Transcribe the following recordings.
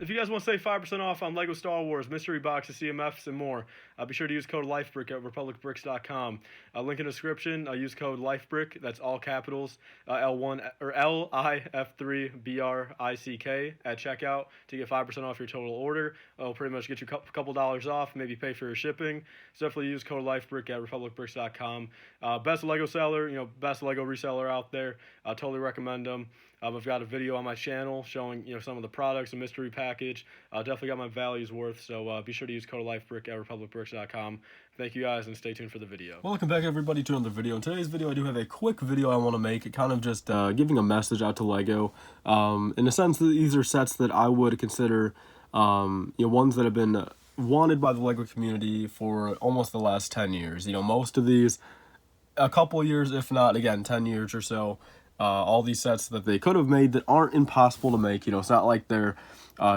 If you guys want to save 5% off on LEGO Star Wars, mystery boxes, CMFs, and more, be sure to use code LifeBrick at republicbricks.com. Link in the description. Use code LifeBrick. That's all capitals. L1 or LIF3BRICK at checkout to get 5% off your total order. It'll pretty much get you a couple dollars off, maybe pay for your shipping. So definitely use code LifeBrick at republicbricks.com. Best Lego seller, best Lego reseller out there. Totally recommend them. I've got a video on my channel showing some of the products, a mystery package. Definitely got my values worth, so be sure to use code LifeBrick at republicbricks.com. Thank you guys, and stay tuned for the video. Welcome back, everybody, to another video. In today's video, I do have a quick video I want to make, kind of just giving a message out to LEGO. In the sense that these are sets that I would consider ones that have been wanted by the LEGO community for almost the last 10 years. Most of these, a couple years, if not, again, 10 years or so. All these sets that they could have made that aren't impossible to make. It's not like they're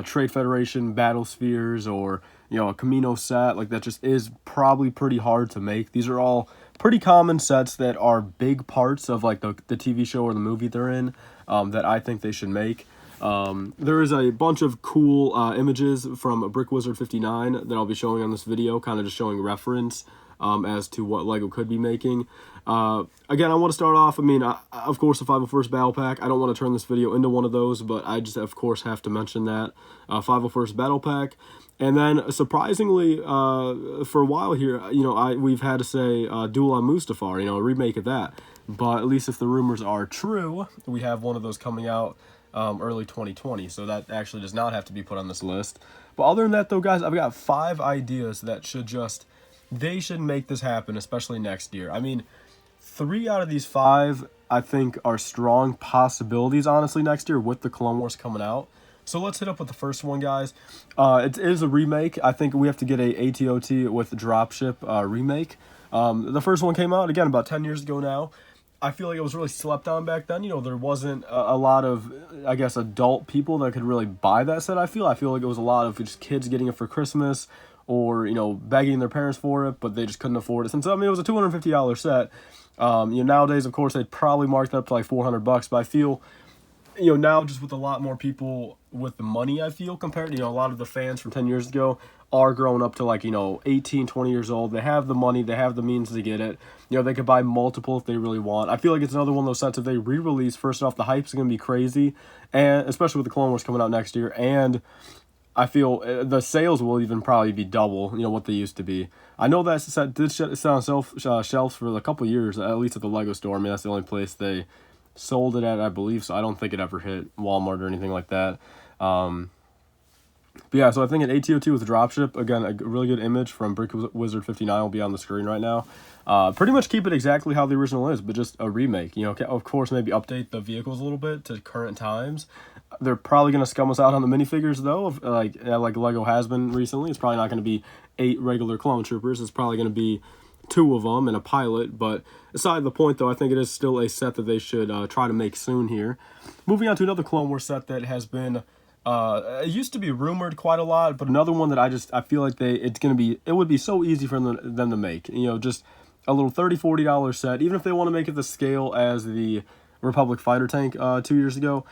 Trade Federation Battle Spheres or a Camino set. Like, that just is probably pretty hard to make. These are all pretty common sets that are big parts of like the TV show or the movie they're in, that I think they should make. There is a bunch of cool images from BrickWizard59 that I'll be showing on this video, kind of just showing reference as to what LEGO could be making. Again, I want to start off, of course, the 501st Battle Pack. I don't want to turn this video into one of those, but I just, of course, have to mention that. 501st Battle Pack. And then, surprisingly, for a while here, we've had to say Duel on Mustafar, a remake of that. But at least if the rumors are true, we have one of those coming out early 2020, so that actually does not have to be put on this list. But other than that, though, guys, I've got 5 ideas that they should make this happen, especially next year. 3 out of these 5, I think, are strong possibilities, honestly, next year with the Clone Wars coming out. So let's hit up with the first one, guys. It is a remake. I think we have to get a ATOT with dropship remake. The first one came out, again, about 10 years ago now. I feel like it was really slept on back then. There wasn't a lot of, I guess, adult people that could really buy that set, I feel like it was a lot of just kids getting it for Christmas or, begging their parents for it, but they just couldn't afford it. Since, it was a $250 set. Nowadays, of course, they'd probably mark that up to like $400, but I feel, now just with a lot more people with the money, I feel, compared to, a lot of the fans from 10 years ago are growing up to like, 18, 20 years old. They have the money, they have the means to get it. They could buy multiple if they really want. I feel like it's another one of those sets if they re-release, first off, the hype's going to be crazy, and especially with the Clone Wars coming out next year, and I feel the sales will even probably be double, what they used to be. I know that set did sit on shelves for a couple years, at least at the LEGO store. That's the only place they sold it at, I believe, so I don't think it ever hit Walmart or anything like that. But yeah, so I think an ATO2 with dropship, again, a really good image from BrickWizard59 will be on the screen right now. Pretty much keep it exactly how the original is, but just a remake. Of course, maybe update the vehicles a little bit to current times. They're probably going to scum us out on the minifigures, though, like LEGO has been recently. It's probably not going to be 8 regular clone troopers. It's probably going to be 2 of them and a pilot. But aside the point, though, I think it is still a set that they should try to make soon here. Moving on to another Clone Wars set that has been... it used to be rumored quite a lot, but another one that I feel like it would be so easy for them to make. Just a little $30-$40 set, even if they want to make it the scale as the Republic fighter tank 2 years ago,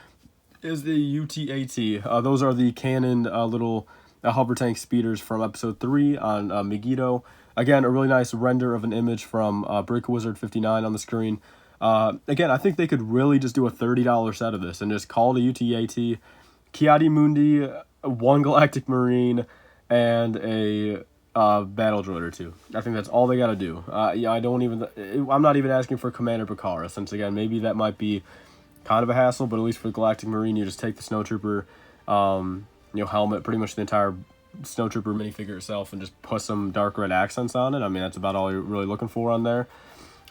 is the UTAT. Those are the Canon little hover tank speeders from episode 3 on Megiddo. Again, a really nice render of an image from BrickWizard59 on the screen. Again, I think they could really just do a $30 set of this and just call it a UTAT. Kiadi Mundi, 1 Galactic Marine, and a battle droid or 2. I think that's all they got to do. I'm not even asking for Commander Bakara, since again, maybe that might be kind of a hassle, but at least for the Galactic Marine, you just take the Snowtrooper, helmet, pretty much the entire Snowtrooper minifigure itself, and just put some dark red accents on it. That's about all you're really looking for on there.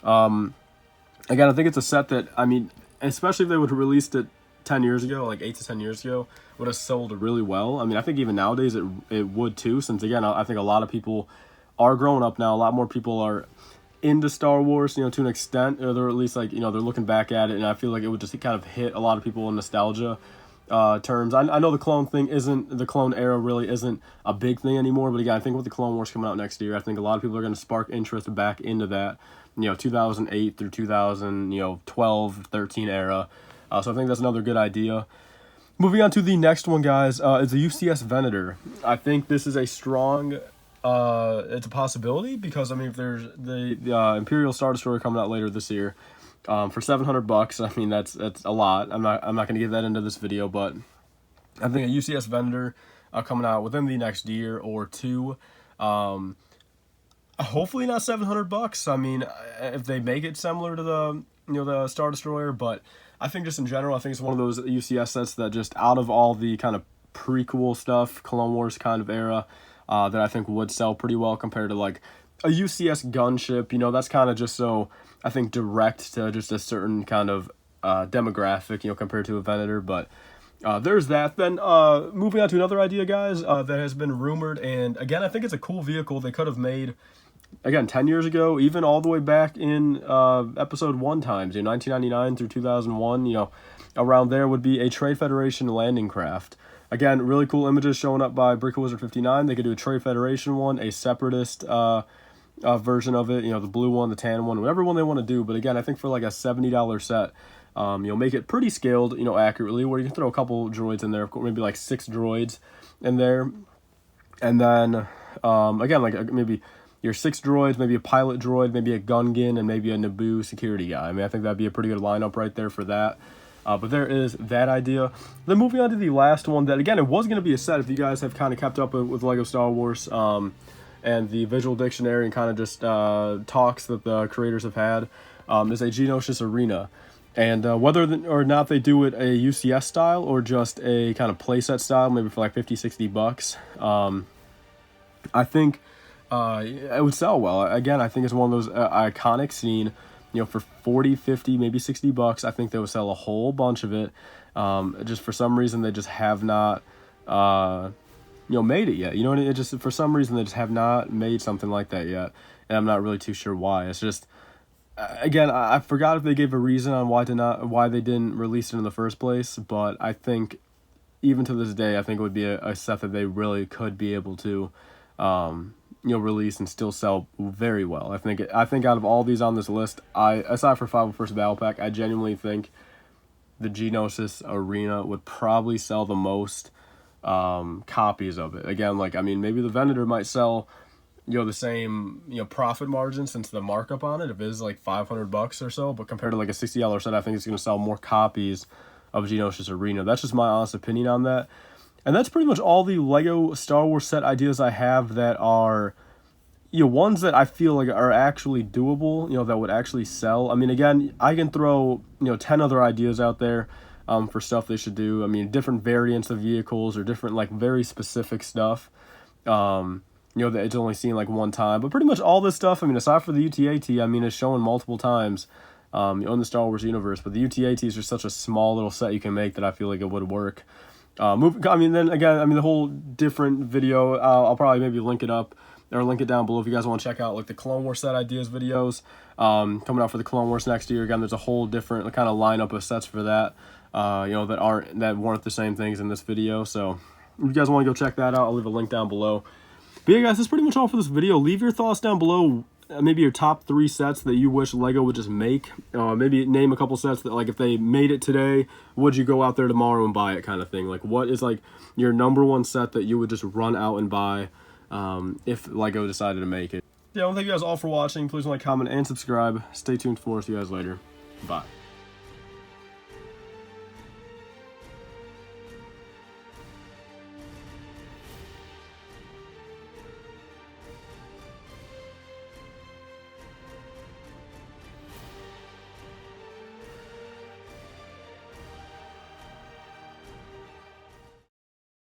Again, I think it's a set that, especially if they would have released it 10 years ago, like 8 to 10 years ago, would have sold really well. I think even nowadays it would too, since again, I think a lot of people are growing up now. A lot more people are into Star Wars, to an extent, or they're at least like, they're looking back at it, and I feel like it would just kind of hit a lot of people in nostalgia terms. I know the the clone era really isn't a big thing anymore, but again, I think with the Clone Wars coming out next year, I think a lot of people are going to spark interest back into that, 2008 through 2012, 13 era. So I think that's another good idea. Moving on to the next one, guys, is the UCS Venator. I think this is a strong, it's a possibility because, I mean, if there's the Imperial Star Destroyer coming out later this year, for $700, I mean, that's a lot. I'm not going to get that into this video, but I think a UCS Venator coming out within the next year or two, hopefully not $700. I mean, if they make it similar to the Star Destroyer, but I think just in general, I think it's one of those UCS sets that just out of all the kind of prequel stuff, Clone Wars kind of era, that I think would sell pretty well compared to like a UCS gunship. You know, that's kind of just so, I think, direct to just a certain kind of demographic, you know, compared to a Venator. But there's that. Then moving on to another idea, guys, that has been rumored. And again, I think it's a cool vehicle they could have made, again, 10 years ago, even all the way back in episode 1 times, you know, 1999 through 2001, you know, around there would be a Trade Federation landing craft. Again, really cool images showing up by BrickWizard59. They could do a Trade Federation one, a Separatist version of it, you know, the blue one, the tan one, whatever one they want to do. But again, I think for like a $70 set, you'll make it pretty scaled, you know, accurately, where you can throw a couple droids in there, maybe like 6 droids in there. And then, again, like maybe your 6 droids, maybe a pilot droid, maybe a Gungan, and maybe a Naboo security guy. I mean, I think that'd be a pretty good lineup right there for that. But there is that idea. Then moving on to the last one that, again, it was going to be a set if you guys have kind of kept up with LEGO Star Wars and the visual dictionary and kind of just talks that the creators have had, is a Geonosis Arena. And whether or not they do it a UCS style or just a kind of playset style, maybe for like $50-$60, I think it would sell well. Again, I think it's one of those iconic scene, you know, for 40, 50, maybe $60. I think they would sell a whole bunch of it. Just for some reason, they just have not, you know, made it yet. You know what I mean? It just, for some reason, they just have not made something like that yet. And I'm not really too sure why. It's just, again, I forgot if they gave a reason on why they didn't release it in the first place. But I think, even to this day, I think it would be a set that they really could be able to, you know, release and still sell very well. I think out of all these on this list, aside from 501st Battle Pack, I genuinely think the Geonosis Arena would probably sell the most copies of it. Again, like, I mean, maybe the Venator might sell, you know, the same, you know, profit margin since the markup on it, if it is like $500 or so, but compared to like a $60 set, I think it's going to sell more copies of Geonosis Arena. That's just my honest opinion on that. And that's pretty much all the LEGO Star Wars set ideas I have that are, you know, ones that I feel like are actually doable, you know, that would actually sell. I mean, again, I can throw, you know, 10 other ideas out there for stuff they should do. I mean, different variants of vehicles or different, like, very specific stuff, you know, that it's only seen, like, one time. But pretty much all this stuff, I mean, aside for the UTAT, I mean, it's shown multiple times in the Star Wars universe. But the UTAT is just such a small little set you can make that I feel like it would work. I mean, then again, I mean, the whole different video, I'll probably maybe link it up or link it down below if you guys want to check out like the Clone Wars set ideas videos coming out for the Clone Wars next year. Again, there's a whole different kind of lineup of sets for that, you know, that weren't the same things in this video. So if you guys want to go check that out, I'll leave a link down below. But yeah, guys, that's pretty much all for this video. Leave your thoughts down below. Maybe your top 3 sets that you wish LEGO would just make. Maybe name a couple sets that, like, if they made it today, would you go out there tomorrow and buy it, kind of thing. Like, what is, like, your #1 set that you would just run out and buy if LEGO decided to make it. Yeah, well, thank you guys all for watching. Please like, comment, and subscribe. Stay tuned for us. See you guys later. Bye.